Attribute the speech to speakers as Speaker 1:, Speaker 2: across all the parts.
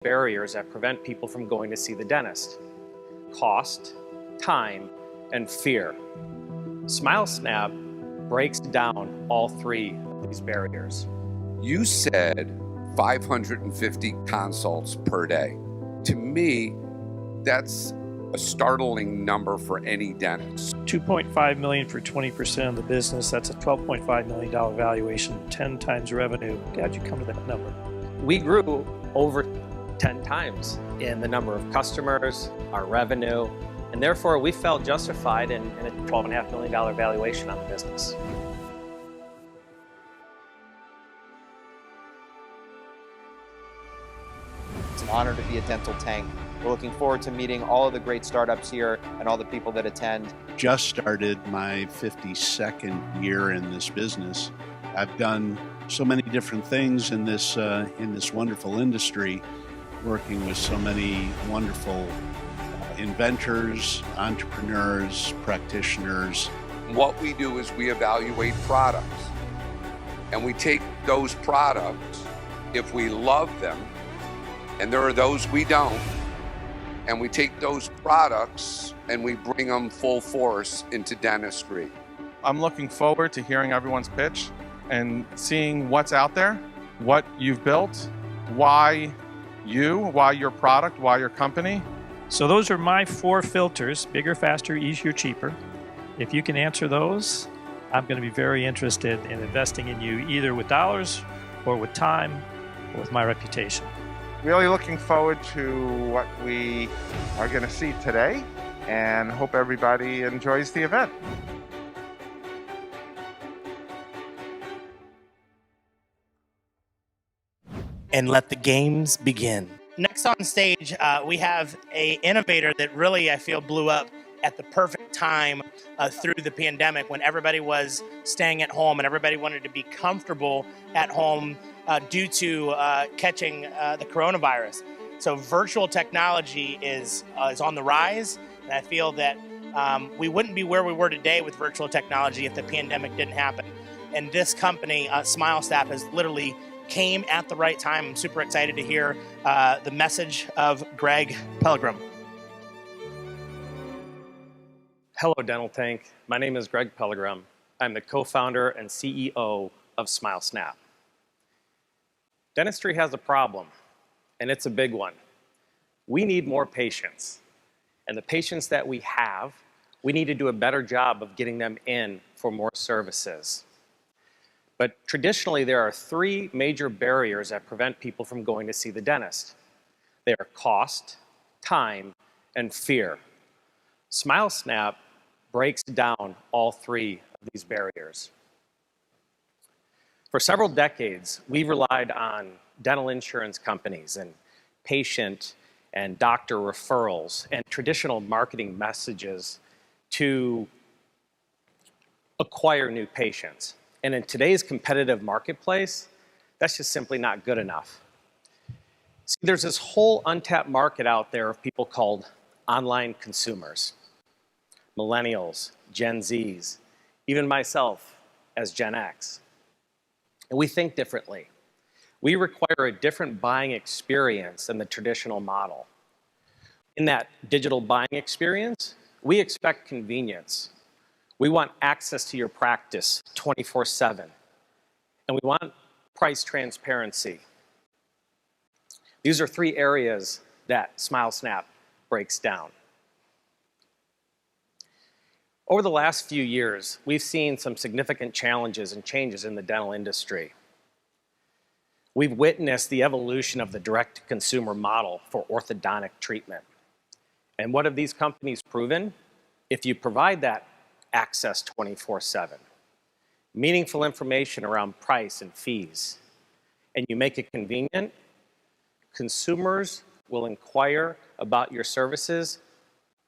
Speaker 1: barriers that prevent people from going to see the dentist: cost, time, and fear. SmileSnap breaks down all three of these barriers.
Speaker 2: You said 550 consults per day. To me, that's a startling number for any dentist.
Speaker 3: $2.5 million for 20% of the business. That's a $12.5 million valuation, 10 times revenue. How'd you come to that number?
Speaker 1: We grew over 10 times in the number of customers, our revenue, and therefore we felt justified in a $12.5 million valuation on the business.
Speaker 4: It's an honor to be at DentalTank. We're looking forward to meeting all of the great startups here and all the people that attend.
Speaker 5: Just started my 52nd year in this business. I've done so many different things in this wonderful industry, working with so many wonderful inventors, entrepreneurs, practitioners.
Speaker 2: What we do is we evaluate products, and we take those products, if we love them, and there are those we don't, and we take those products and we bring them full force into dentistry.
Speaker 6: I'm looking forward to hearing everyone's pitch and seeing what's out there, what you've built, why your product, why your company.
Speaker 3: So those are my 4 filters: bigger, faster, easier, cheaper. If you can answer those, I'm going to be very interested in investing in you, either with dollars or with time or with my reputation.
Speaker 7: Really looking forward to what we are going to see today, and hope everybody enjoys the event.
Speaker 8: And let the games begin. Next on stage, we have an innovator that really, I feel, blew up at the perfect time through the pandemic, when everybody was staying at home and everybody wanted to be comfortable at home due to catching the coronavirus. So virtual technology is on the rise, and I feel that we wouldn't be where we were today with virtual technology if the pandemic didn't happen. And this company, SmileSnap, has literally came at the right time. I'm super excited to hear the message of Greg Pellegrom.
Speaker 1: Hello, DentalTank. My name is Greg Pellegrom. I'm the co-founder and CEO of SmileSnap. Dentistry has a problem, and it's a big one. We need more patients. And the patients that we have, we need to do a better job of getting them in for more services. But traditionally, there are 3 major barriers that prevent people from going to see the dentist. They are cost, time, and fear. SmileSnap breaks down all 3 of these barriers. For several decades, we relied on dental insurance companies and patient and doctor referrals and traditional marketing messages to acquire new patients. And in today's competitive marketplace, that's just simply not good enough. See, there's this whole untapped market out there of people called online consumers. Millennials, Gen Zs, even myself as Gen X. And we think differently. We require a different buying experience than the traditional model. In that digital buying experience, we expect convenience. We want access to your practice 24/7. And we want price transparency. These are 3 areas that SmileSnap breaks down. Over the last few years, we've seen some significant challenges and changes in the dental industry. We've witnessed the evolution of the direct-to-consumer model for orthodontic treatment. And what have these companies proven? If you provide that access 24/7, meaningful information around price and fees, and you make it convenient, consumers will inquire about your services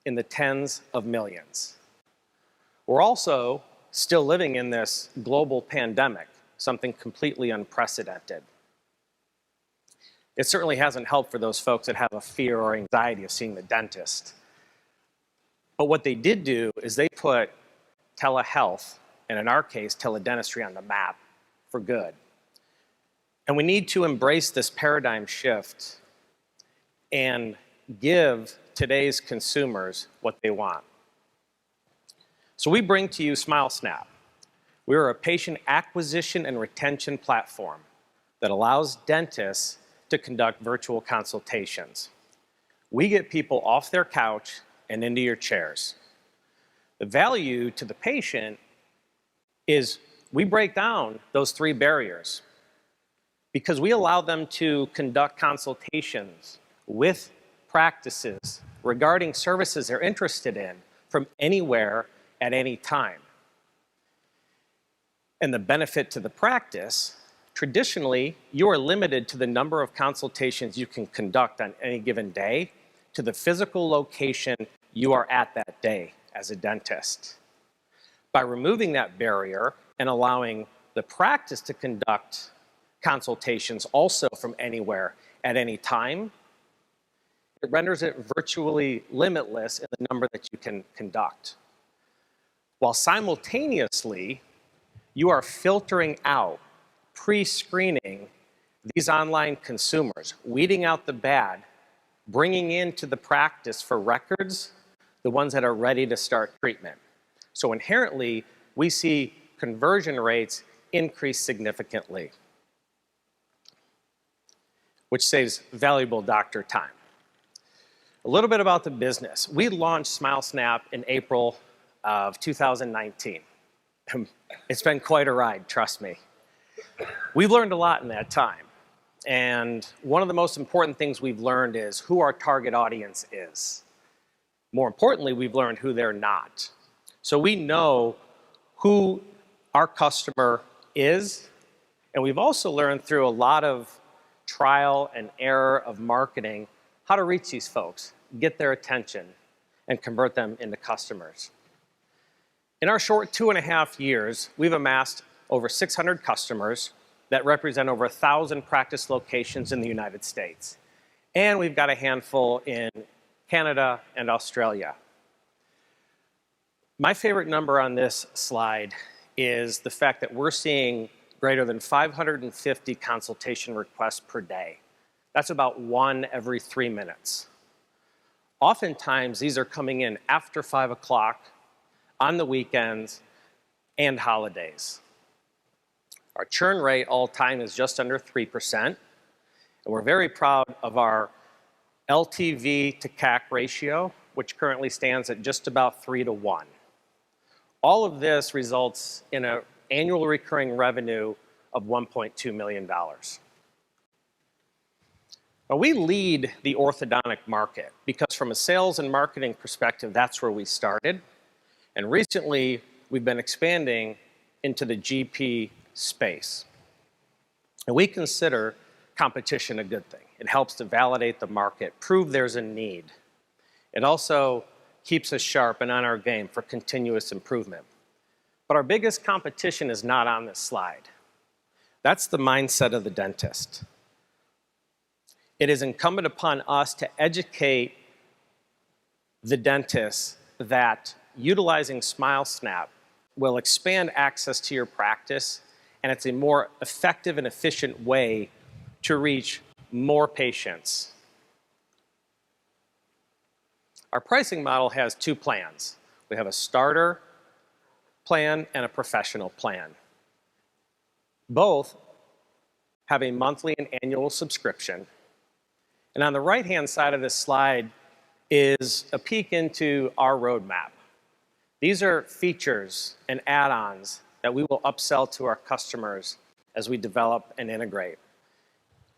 Speaker 1: in the tens of millions. We're also still living in this global pandemic, something completely unprecedented. It certainly hasn't helped for those folks that have a fear or anxiety of seeing the dentist. But what they did do is they put telehealth, and in our case, teledentistry, on the map for good. And we need to embrace this paradigm shift and give today's consumers what they want. So we bring to you SmileSnap. We are a patient acquisition and retention platform that allows dentists to conduct virtual consultations. We get people off their couch and into your chairs. The value to the patient is we break down those 3 barriers because we allow them to conduct consultations with practices regarding services they're interested in from anywhere at any time. And the benefit to the practice, traditionally, you are limited to the number of consultations you can conduct on any given day to the physical location you are at that day as a dentist. By removing that barrier and allowing the practice to conduct consultations also from anywhere at any time, it renders it virtually limitless in the number that you can conduct. While simultaneously, you are filtering out, pre-screening these online consumers, weeding out the bad, bringing into the practice for records the ones that are ready to start treatment. So inherently, we see conversion rates increase significantly, which saves valuable doctor time. A little bit about the business. We launched SmileSnap in April of 2019. It's been quite a ride, trust me. We've learned a lot in that time. And one of the most important things we've learned is who our target audience is. More importantly, we've learned who they're not. So we know who our customer is, and we've also learned through a lot of trial and error of marketing how to reach these folks, get their attention, and convert them into customers. In our short 2.5 years, we've amassed over 600 customers that represent over 1,000 practice locations in the United States. And we've got a handful in Canada and Australia. My favorite number on this slide is the fact that we're seeing greater than 550 consultation requests per day. That's about 1 every 3 minutes. Oftentimes, these are coming in after 5 o'clock, on the weekends, and holidays. Our churn rate all time is just under 3%, and we're very proud of our LTV to CAC ratio, which currently stands at just about 3 to 1. All of this results in an annual recurring revenue of $1.2 million. Now, we lead the orthodontic market because from a sales and marketing perspective, that's where we started. And recently, we've been expanding into the GP space. And we consider competition a good thing. It helps to validate the market, prove there's a need. It also keeps us sharp and on our game for continuous improvement. But our biggest competition is not on this slide. That's the mindset of the dentist. It is incumbent upon us to educate the dentist that utilizing SmileSnap will expand access to your practice, and it's a more effective and efficient way to reach more patients. Our pricing model has 2 plans. We have a starter plan and a professional plan. Both have a monthly and annual subscription. And on the right-hand side of this slide is a peek into our roadmap. These are features and add-ons that we will upsell to our customers as we develop and integrate,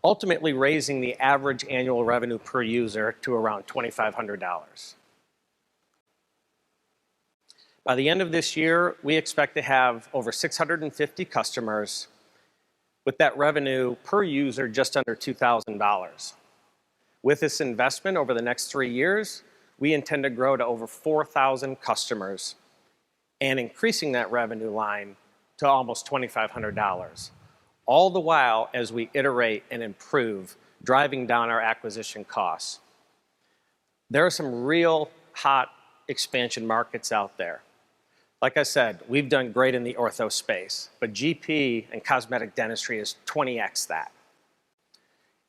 Speaker 1: ultimately raising the average annual revenue per user to around $2,500. By the end of this year, we expect to have over 650 customers with that revenue per user just under $2,000. With this investment over the next 3 years, we intend to grow to over 4,000 customers and increasing that revenue line to almost $2,500. All the while as we iterate and improve, driving down our acquisition costs. There are some real hot expansion markets out there. Like I said, we've done great in the ortho space, but GP and cosmetic dentistry is 20x that.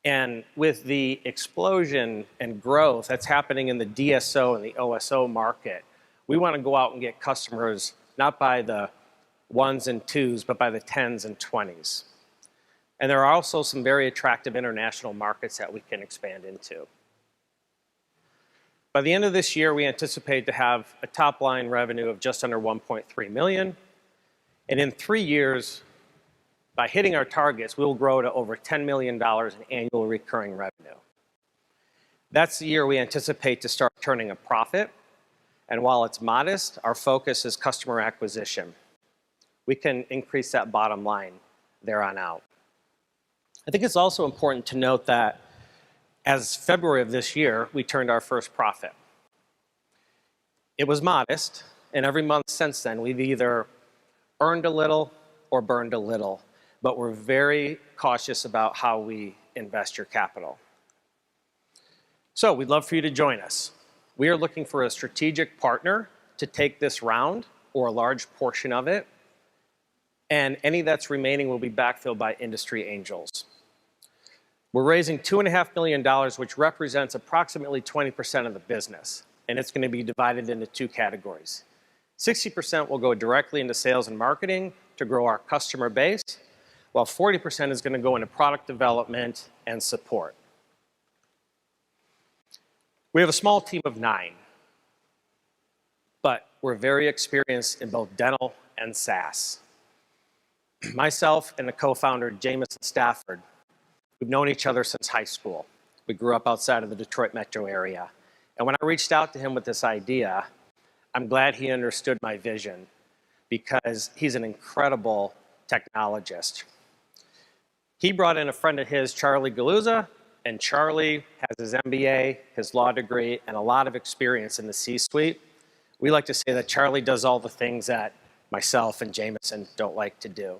Speaker 1: And with the explosion and growth that's happening in the DSO and the OSO market, we want to go out and get customers not by the ones and twos, but by the 10s and 20s. And there are also some very attractive international markets that we can expand into. By the end of this year, we anticipate to have a top line revenue of just under 1.3 million. And in 3 years, by hitting our targets, we will grow to over $10 million in annual recurring revenue. That's the year we anticipate to start turning a profit. And while it's modest, our focus is customer acquisition. We can increase that bottom line there on out. I think it's also important to note that as February of this year, we turned our first profit. It was modest, and every month since then, we've either earned a little or burned a little, but we're very cautious about how we invest your capital. So we'd love for you to join us. We are looking for a strategic partner to take this round, or a large portion of it, and any that's remaining will be backfilled by industry angels. We're raising $2.5 million, which represents approximately 20% of the business, and it's going to be divided into two categories. 60% will go directly into sales and marketing to grow our customer base, while 40% is going to go into product development and support. We have a small team of 9, but we're very experienced in both dental and SaaS. Myself and the co-founder, Jameson Stafford, we've known each other since high school. We grew up outside of the Detroit metro area. And when I reached out to him with this idea, I'm glad he understood my vision because he's an incredible technologist. He brought in a friend of his, Charlie Galuzza, and Charlie has his MBA, his law degree, and a lot of experience in the C-suite. We like to say that Charlie does all the things that myself and Jameson don't like to do.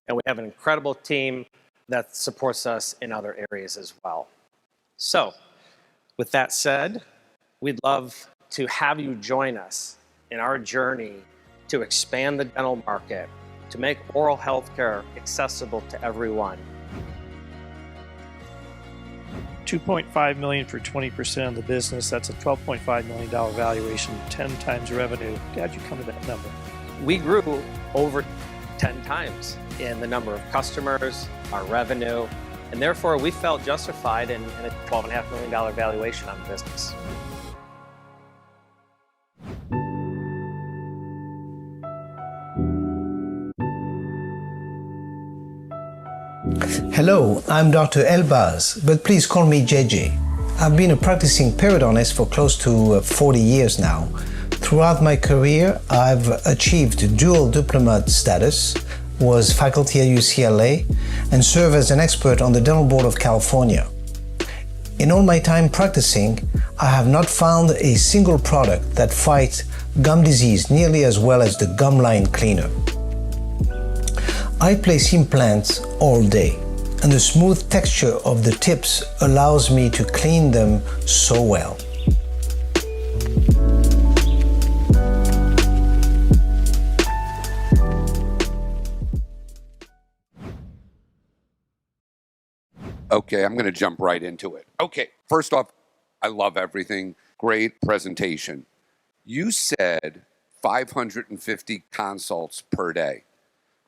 Speaker 1: And we have an incredible team that supports us in other areas as well. So, with that said, we'd love to have you join us in our journey to expand the dental market, to make oral health care accessible to everyone.
Speaker 3: $2.5 million for 20% of the business. That's a $12.5 million valuation, 10 times revenue. How'd you come to that number?
Speaker 1: We grew over 10 times in the number of customers, our revenue, and therefore we felt justified in a $12.5 million valuation on the business.
Speaker 9: Hello, I'm Dr. Elbaz, but please call me JJ. I've been a practicing periodontist for close to 40 years now. Throughout my career, I've achieved dual diploma status, was faculty at UCLA, and served as an expert on the Dental Board of California. In all my time practicing, I have not found a single product that fights gum disease nearly as well as the gum line cleaner. I place implants all day, and the smooth texture of the tips allows me to clean them so well.
Speaker 2: Okay, I'm going to jump right into it. Okay, first off, I love everything. Great presentation. You said 550 consults per day.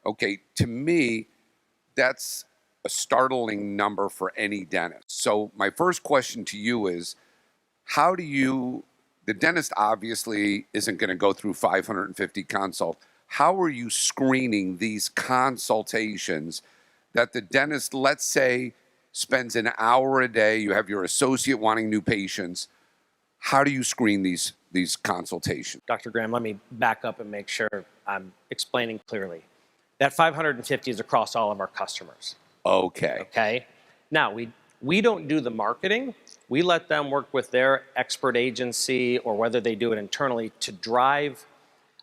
Speaker 2: Okay, to me, that's a startling number for any dentist. So my first question to you is, how do you, the dentist obviously isn't going to go through 550 consults. How are you screening these consultations that the dentist, let's say, spends an hour a day, you have your associate wanting new patients. How do you screen these consultations?
Speaker 1: Dr. Graham, let me back up and make sure I'm explaining clearly. That 550 is across all of our customers.
Speaker 2: Okay.
Speaker 1: Okay. Now, we don't do the marketing. We let them work with their expert agency or whether they do it internally to drive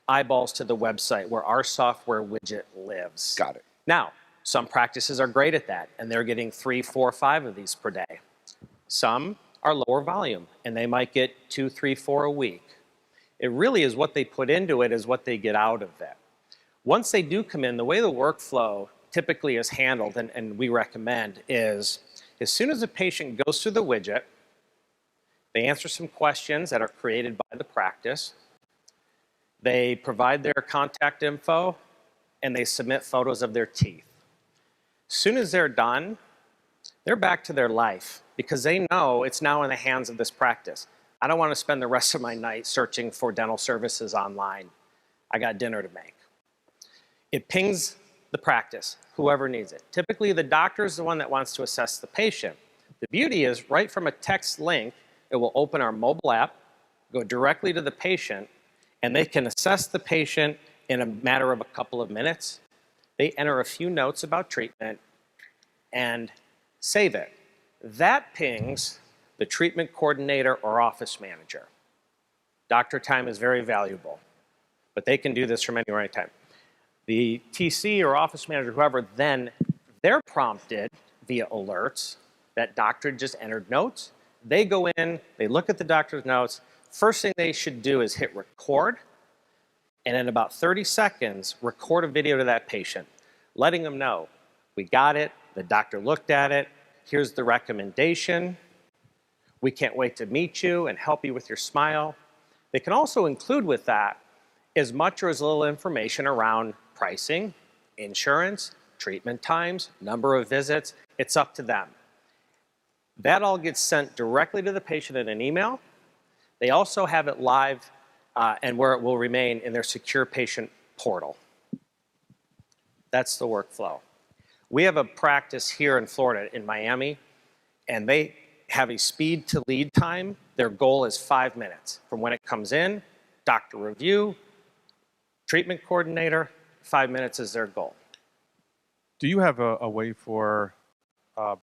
Speaker 1: eyeballs to the website where our software widget lives.
Speaker 2: Got it.
Speaker 1: Now, some practices are great at that, and they're getting 3, 4, 5 of these per day. Some are lower volume, and they might get 2, 3, 4 a week. It really is what they put into it is what they get out of it. Once they do come in, the way the workflow typically is handled, and we recommend, is As soon as a patient goes through the widget, they answer some questions that are created by the practice. They provide their contact info, and they submit photos of their teeth. As soon as they're done, they're back to their life because they know it's now in the hands of this practice. I don't want to spend the rest of my night searching for dental services online. I got dinner to make. It pings the practice, whoever needs it. Typically, the doctor is the one that wants to assess the patient. The beauty is, right from a text link, it will open our mobile app, go directly to the patient, and they can assess the patient in a matter of a couple of minutes. They enter a few notes about treatment and save it. That pings the treatment coordinator or office manager. Doctor time is very valuable, but they can do this from anywhere, anytime. The TC or office manager, whoever, then they're prompted via alerts that doctor just entered notes. They go in, they look at the doctor's notes. First thing they should do is hit record, and in about 30 seconds, record a video to that patient, letting them know, we got it, the doctor looked at it, here's the recommendation, we can't wait to meet you and help you with your smile. They can also include with that as much or as little information around pricing, insurance, treatment times, number of visits. It's up to them. That all gets sent directly to the patient in an email. They also have it live and where it will remain in their secure patient portal. That's the workflow. We have a practice here in Florida, in Miami, and they have a speed to lead time. Their goal is 5 minutes from when it comes in, doctor review, treatment coordinator, 5 minutes is their goal.
Speaker 6: Do you have a way for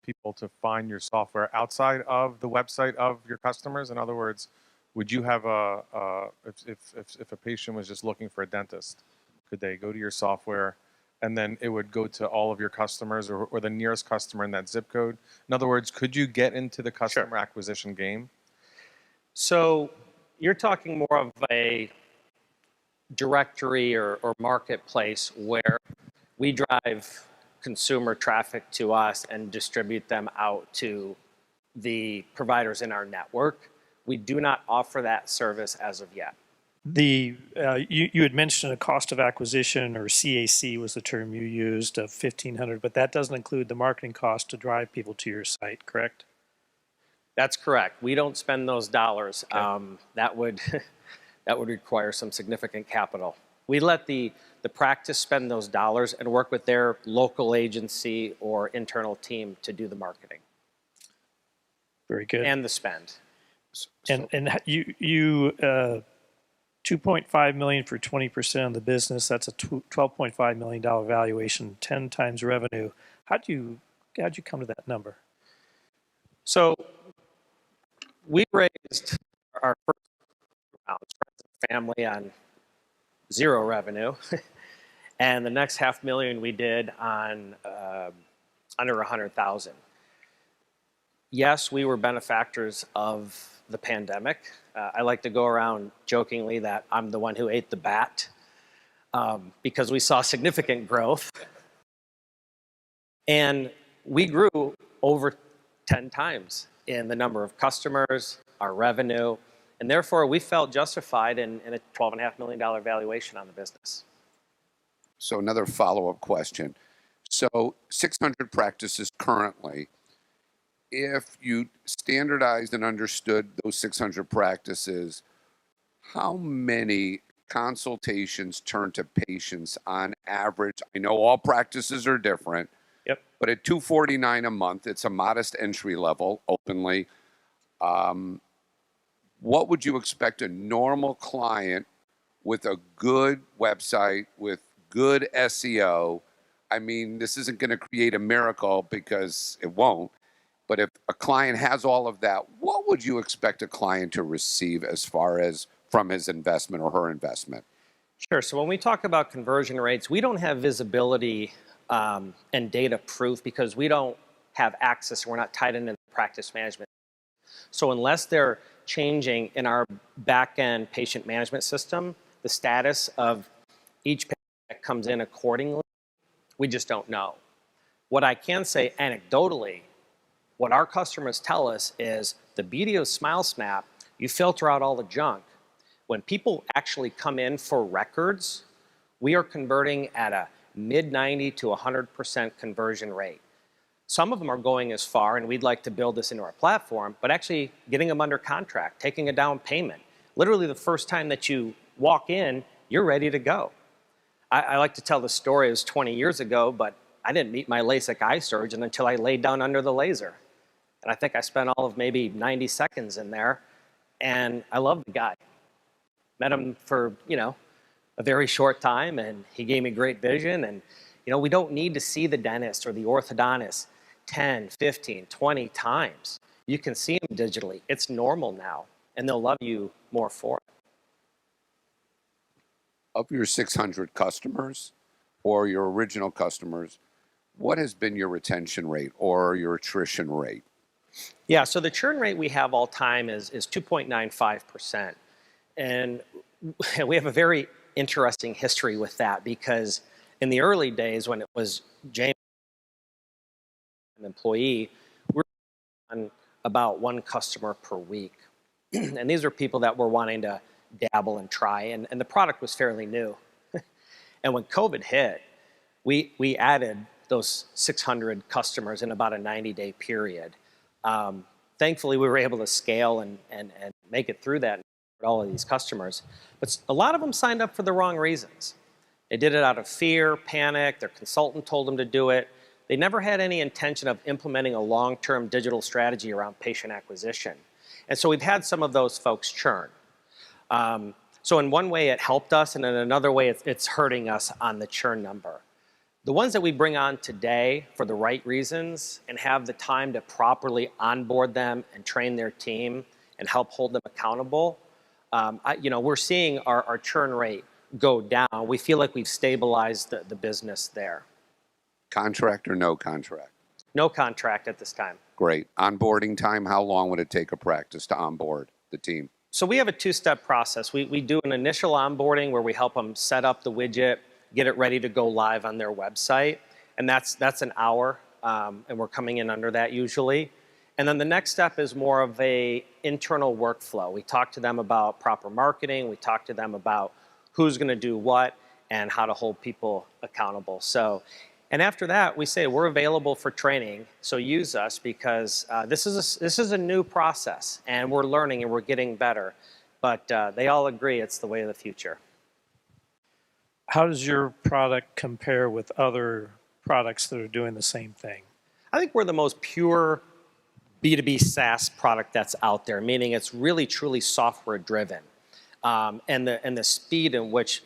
Speaker 6: people to find your software outside of the website of your customers? In other words, would you have if a patient was just looking for a dentist, could they go to your software and then it would go to all of your customers or the nearest customer in that zip code? In other words, could you get into the customer acquisition game?
Speaker 1: So you're talking more of a directory or marketplace where we drive consumer traffic to us and distribute them out to the providers in our network. We do not offer that service as of yet.
Speaker 3: You had mentioned a cost of acquisition, or CAC was the term you used, of $1,500, but that doesn't include the marketing cost to drive people to your site, correct?
Speaker 1: That's correct. We don't spend those dollars.
Speaker 3: Okay.
Speaker 1: That would require some significant capital. We let the practice spend those dollars and work with their local agency or internal team to do the marketing.
Speaker 3: Very good.
Speaker 1: And the spend.
Speaker 3: And you $2.5 million for 20% of the business. That's a $12.5 million valuation, 10 times revenue. How'd you come to that number?
Speaker 1: So we raised our first round, friends and family, on zero revenue, and the next $500,000 we did on under 100,000. Yes, we were benefactors of the pandemic. I like to go around jokingly that I'm the one who ate the bat because we saw significant growth. And we grew over 10 times in the number of customers, our revenue, and therefore we felt justified in a $12.5 million valuation on the business.
Speaker 2: So another follow-up question. So 600 practices currently. If you standardized and understood those 600 practices, how many consultations turn to patients on average? I know all practices are different.
Speaker 1: Yep.
Speaker 2: But at $249 a month, it's a modest entry level, openly. What would you expect a normal client with a good website, with good SEO? I mean, this isn't going to create a miracle because it won't. But if a client has all of that, what would you expect a client to receive as far as from his investment or her investment?
Speaker 1: Sure. So when we talk about conversion rates, we don't have visibility and data proof because we don't have access. We're not tied into the practice management. So unless they're changing in our back-end patient management system, the status of each patient that comes in accordingly, we just don't know. What I can say anecdotally, What our customers tell us is the beauty of SmileSnap, you filter out all the junk. When people actually come in for records, we are converting at a mid-90 to 100% conversion rate. Some of them are going as far, and we'd like to build this into our platform, but actually getting them under contract, taking a down payment. Literally the first time that you walk in, you're ready to go. I like to tell the story, it was 20 years ago, but I didn't meet my LASIK eye surgeon until I laid down under the laser. And I think I spent all of maybe 90 seconds in there, and I loved the guy. Met him for, a very short time, and he gave me great vision. And, we don't need to see the dentist or the orthodontist 10, 15, 20 times. You can see them digitally. It's normal now, and they'll love you more for it.
Speaker 2: Of your 600 customers or your original customers, what has been your retention rate or your attrition rate?
Speaker 1: Yeah, so the churn rate we have all time is 2.95%. And we have a very interesting history with that, because in the early days when it was James, an employee, we were on about one customer per week. And these are people that were wanting to dabble and try, and the product was fairly new. And when COVID hit, we added those 600 customers in about a 90-day period. Thankfully, we were able to scale and make it through that, all of these customers. But a lot of them signed up for the wrong reasons. They did it out of fear, panic, their consultant told them to do it. They never had any intention of implementing a long-term digital strategy around patient acquisition. And so we've had some of those folks churn. So in one way it helped us, and in another way it's hurting us on the churn number. The ones that we bring on today for the right reasons and have the time to properly onboard them and train their team and help hold them accountable, we're seeing our churn rate go down. We feel like we've stabilized the business there.
Speaker 2: Contract or no contract?
Speaker 1: No contract at this time.
Speaker 2: Great. Onboarding time, how long would it take a practice to onboard the team?
Speaker 1: So we have a two-step process. We do an initial onboarding where we help them set up the widget, get it ready to go live on their website. And that's an hour, and we're coming in under that usually. And then the next step is more of a internal workflow. We talk to them about proper marketing. We talk to them about who's going to do what and how to hold people accountable. And after that, we say we're available for training, so use us, because this is a new process, and we're learning and we're getting better. But they all agree it's the way of the future.
Speaker 3: How does your product compare with other products that are doing the same thing?
Speaker 1: I think we're the most pure B2B SaaS product that's out there, meaning it's really truly software driven, and the speed in which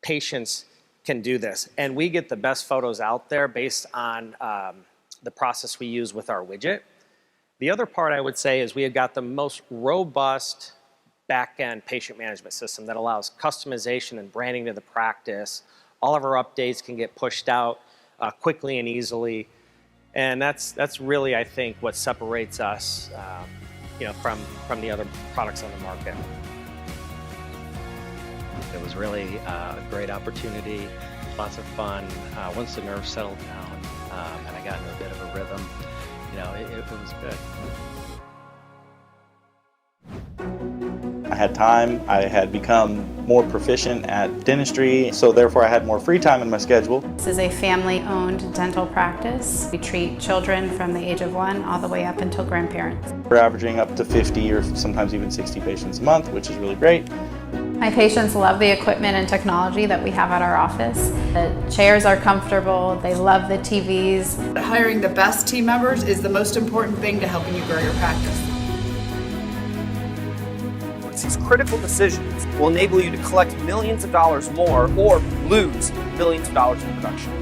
Speaker 1: patients can do this. And we get the best photos out there based on the process we use with our widget. The other part I would say is we have got the most robust back-end patient management system that allows customization and branding to the practice. All of our updates can get pushed out quickly and easily. And that's really, I think, what separates us from the other products on the market.
Speaker 10: It was really a great opportunity, lots of fun. Once the nerves settled down and I got into a bit of a rhythm, it was good.
Speaker 11: I had time, I had become more proficient at dentistry, so therefore I had more free time in my schedule.
Speaker 12: This is a family-owned dental practice. We treat children from the age of 1 all the way up until grandparents.
Speaker 11: We're averaging up to 50 or sometimes even 60 patients a month, which is really great.
Speaker 12: My patients love the equipment and technology that we have at our office. The chairs are comfortable, they love the TVs.
Speaker 13: Hiring the best team members is the most important thing to helping you grow your practice.
Speaker 14: These critical decisions will enable you to collect millions of dollars more or lose billions of dollars in production.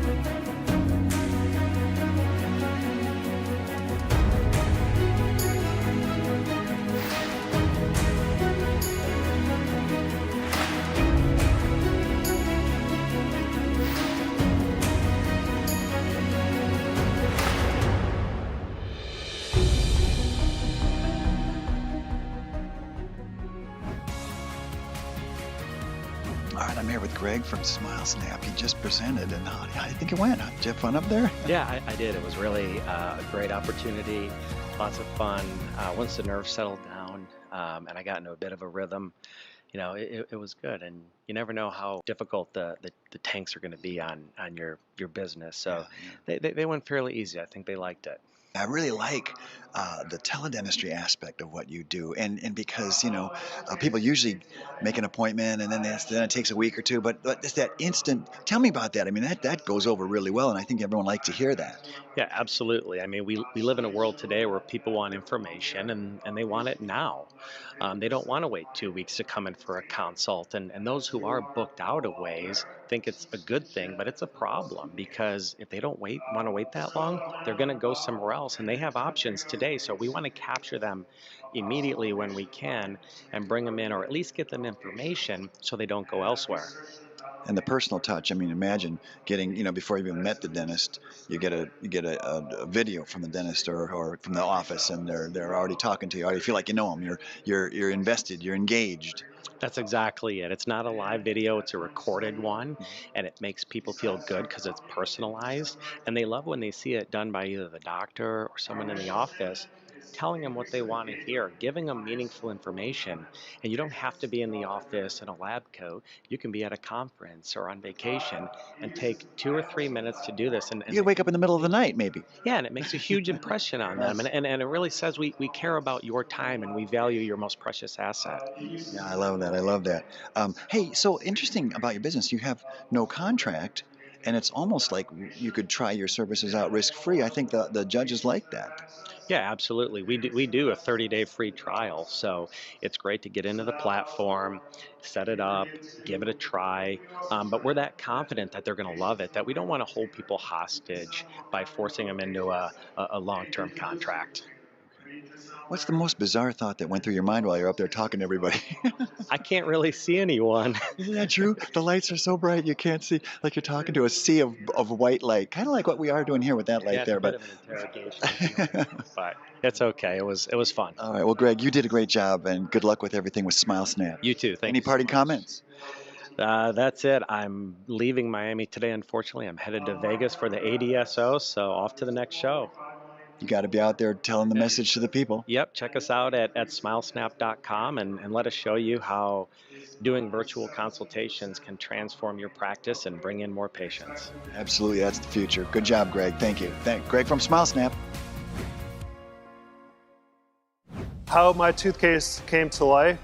Speaker 15: I'm here with Greg from SmileSnap. He just presented, and how do you think it went? Did you have fun up there?
Speaker 10: Yeah, I did. It was really a great opportunity, lots of fun. Once the nerves settled down and I got into a bit of a rhythm, it was good. And you never know how difficult the tanks are going to be on your business. So they went fairly easy. I think they liked it.
Speaker 15: I really like the teledentistry aspect of what you do, and because people usually make an appointment and then it takes a week or two, but it's that instant. Tell me about that. I mean, that goes over really well, and I think everyone likes to hear that.
Speaker 10: Yeah, absolutely. I mean, we live in a world today where people want information and they want it now. They don't want to wait 2 weeks to come in for a consult. And those who are booked out a ways think it's a good thing, but it's a problem because if they don't want to wait that long, they're going to go somewhere else. And they have options today. So we want to capture them immediately when we can and bring them in, or at least get them information so they don't go elsewhere.
Speaker 15: And the personal touch. I mean, imagine getting, before you even met the dentist, you get a video from the dentist or from the office, and they're already talking to you. You feel like you know them. You're invested. You're engaged.
Speaker 10: That's exactly it. It's not a live video, it's a recorded one, and it makes people feel good because it's personalized. And they love when they see it done by either the doctor or someone in the office, telling them what they want to hear, giving them meaningful information. And you don't have to be in the office in a lab coat. You can be at a conference or on vacation and take 2 or 3 minutes to do this. And
Speaker 15: you wake up in the middle of the night, maybe.
Speaker 10: Yeah, and it makes a huge impression on them. And it really says we care about your time and we value your most precious asset.
Speaker 15: Yeah, I love that. I love that. Hey, so interesting about your business. You have no contract, and it's almost like you could try your services out risk-free. I think the judges like that.
Speaker 10: Yeah, absolutely. We do a 30-day free trial, so it's great to get into the platform, set it up, give it a try. But we're that confident that they're going to love it that we don't want to hold people hostage by forcing them into a long-term contract.
Speaker 15: What's the most bizarre thought that went through your mind while you're up there talking to everybody?
Speaker 10: I can't really see anyone.
Speaker 15: Isn't that true? The lights are so bright you can't see, like you're talking to a sea of white light, kind of like what we are doing here with that light there.
Speaker 10: But a bit of an interrogation, but it's okay. It was fun.
Speaker 15: All right. Well, Greg, you did a great job, and good luck with everything with SmileSnap.
Speaker 10: You too. Thank you.
Speaker 15: Any parting comments?
Speaker 10: That's it. I'm leaving Miami today, unfortunately. I'm headed to Vegas for the ADSO, so off to the next show.
Speaker 15: You got to be out there telling the message to the people.
Speaker 10: Yep. Check us out at smilesnap.com and let us show you how doing virtual consultations can transform your practice and bring in more patients.
Speaker 15: Absolutely. That's the future. Good job, Greg. Thank you. Greg from SmileSnap.
Speaker 16: How my tooth case came to life,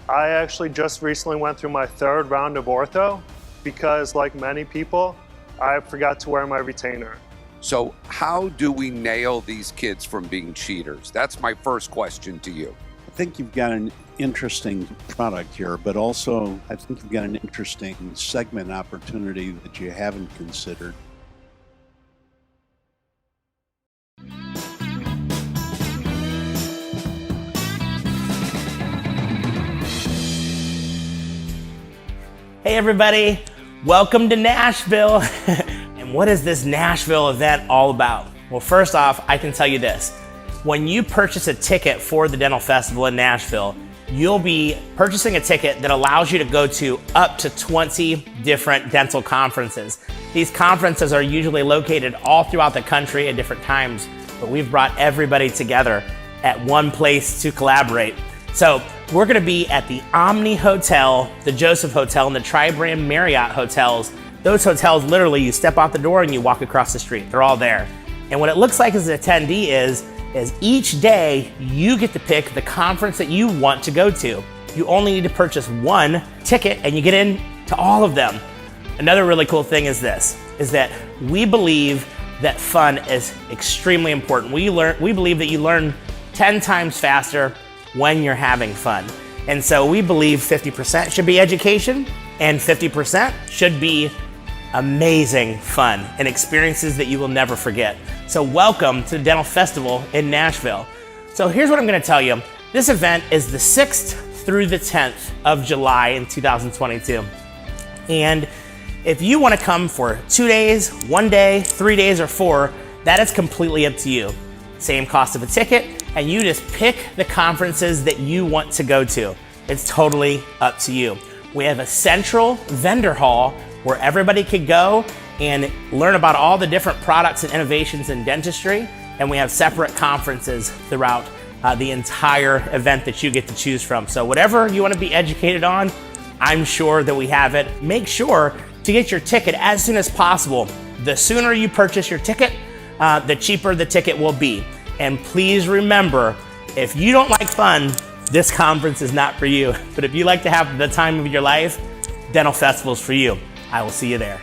Speaker 16: I actually just recently went through my 3rd round of ortho because, like many people, I forgot to wear my retainer.
Speaker 2: So how do we nail these kids from being cheaters? That's my first question to you.
Speaker 5: I think you've got an interesting product here, but also I think you've got an interesting segment opportunity that you haven't considered.
Speaker 8: Hey everybody, welcome to Nashville. And what is this Nashville event all about? Well, first off, I can tell you this. When you purchase a ticket for the Dental Festival in Nashville, you'll be purchasing a ticket that allows you to go to up to 20 different dental conferences. These conferences are usually located all throughout the country at different times, but we've brought everybody together at one place to collaborate. So we're gonna be at the Omni Hotel, the Joseph Hotel, and the Tri-Brand Marriott hotels. Those hotels, literally, you step out the door and you walk across the street. They're all there. And what it looks like as an attendee is each day you get to pick the conference that you want to go to. You only need to purchase one ticket and you get in to all of them. Another really cool thing is that we believe that fun is extremely important. We believe that you learn 10 times faster when you're having fun. And so we believe 50% should be education and 50% should be amazing fun and experiences that you will never forget. So welcome to the Dental Festival in Nashville. So here's what I'm gonna tell you. This event is the 6th through the 10th of July in 2022. And if you wanna come for 2 days, 1 day, 3 days, or 4, that is completely up to you. Same cost of a ticket, and you just pick the conferences that you want to go to. It's totally up to you. We have a central vendor hall where everybody could go and learn about all the different products and innovations in dentistry. And we have separate conferences throughout the entire event that you get to choose from. So whatever you want to be educated on, I'm sure that we have it. Make sure to get your ticket as soon as possible. The sooner you purchase your ticket, the cheaper the ticket will be. And please remember, if you don't like fun, this conference is not for you. But if you like to have the time of your life, Dental Festival's for you. I will see you there.